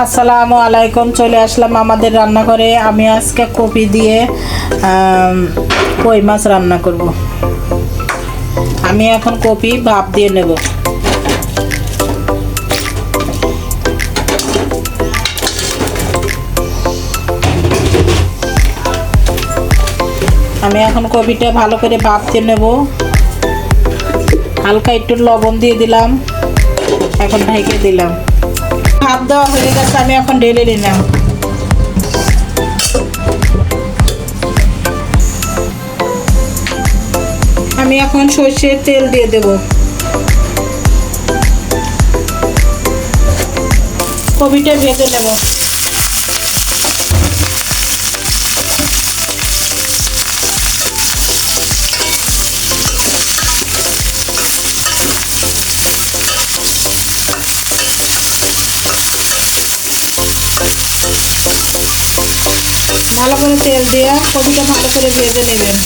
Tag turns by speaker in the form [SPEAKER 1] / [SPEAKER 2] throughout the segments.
[SPEAKER 1] আসসালামু আলাইকুম। চলে আসলাম আমাদের রান্নাঘরে। আমি আজকে কপি দিয়ে কই মাছ রান্না করব। আমি এখন কপি ভাপ দিয়ে নেব। আমি এখন কপিটা ভালো করে ভাপ দিয়ে নেব। হালকা একটু লবণ দিয়ে দিলাম, এখন ঢেকে দিলাম। ভাপ দেওয়া হয়ে গেছে, আমি এখন ঢেলে নিলাম। আমি এখন সরষের তেল দিয়ে দেব। কপিটা ভেজে নেব। ভালো করে তেল দিয়ে কপিটা ভালো করে ভেজে নেবেন।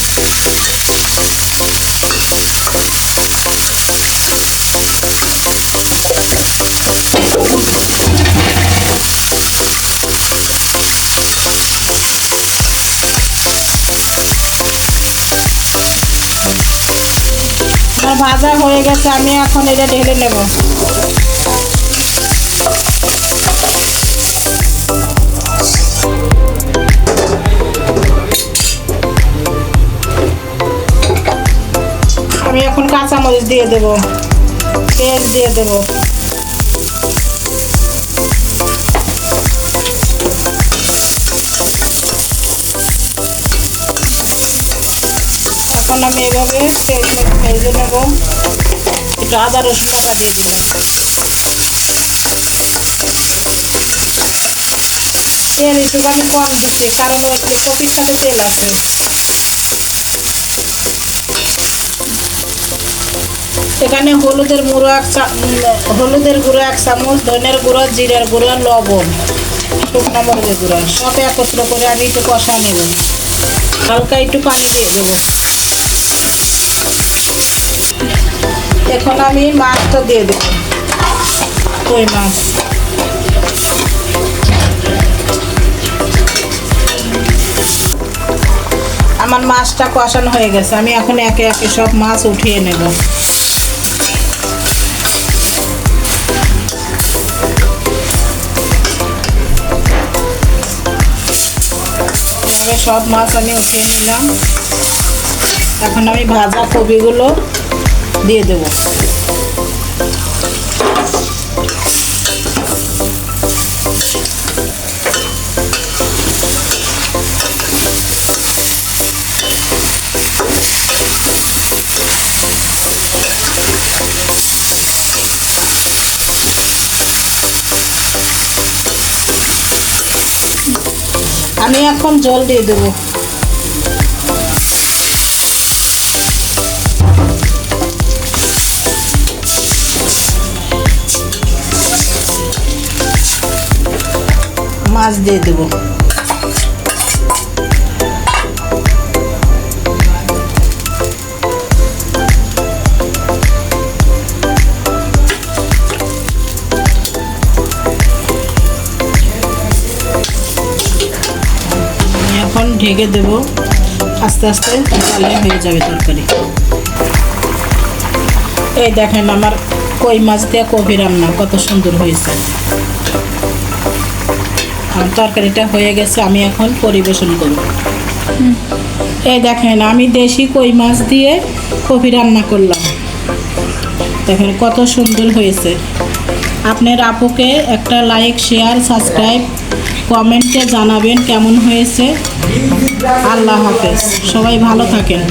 [SPEAKER 1] আমার ভাজা হয়ে গেছে, আমি এখন এটা ঢেলে নেব। আমি এখন কাঁচামরিচ দিয়ে দেব, পেঁয়াজ দিয়ে দেব। এখন আমি এভাবে তেল ভেজে নেব। একটু আদা রসুন বাটা দিয়ে দিলাম। তেল একটু আমি কম দিচ্ছি, কারণ ওই কপির সাথে তেল আছে। এখানে হলুদের গুঁড়ো এক চামচ, ধনের গুঁড়ো, জিরার গুঁড়ো, লবণ, শুকনো মরিচের গুঁড়ো সব একত্র করে আমি একটু কষা নেব। হালকা একটু পানি দিয়ে দেবো। এখন আমি মাছটা দিয়ে দেব, কই মাছ। আমার মাছটা কষানো হয়ে গেছে, আমি এখন একে একে সব মাছ উঠিয়ে নেব। এভাবে সব মাছ আমি উঠিয়ে নিলাম। এখন আমি ভাজা কপিগুলো দিয়ে দেব। আমি এখন জল দিয়ে দেব। মাছ দিয়ে দেব। এখন ঢেকে দেব, আস্তে আস্তে তাহলে হয়ে যাবে তরকারি। এই দেখেন আমার কই মাছ দিয়ে কপি রান্না কত সুন্দর হয়েছে। তরকারিটা হয়ে গেছে, আমি এখন পরিবেশন করব। এই দেখেন আমি দেশি কই মাছ দিয়ে কপি রান্না করলাম। দেখেন কত সুন্দর হয়েছে। আপনার আপুকে একটা লাইক, শেয়ার, সাবস্ক্রাইব, কমেন্টে জানাবেন কেমন হয়েছে। আল্লাহ হাফেজ, সবাই ভালো থাকেন।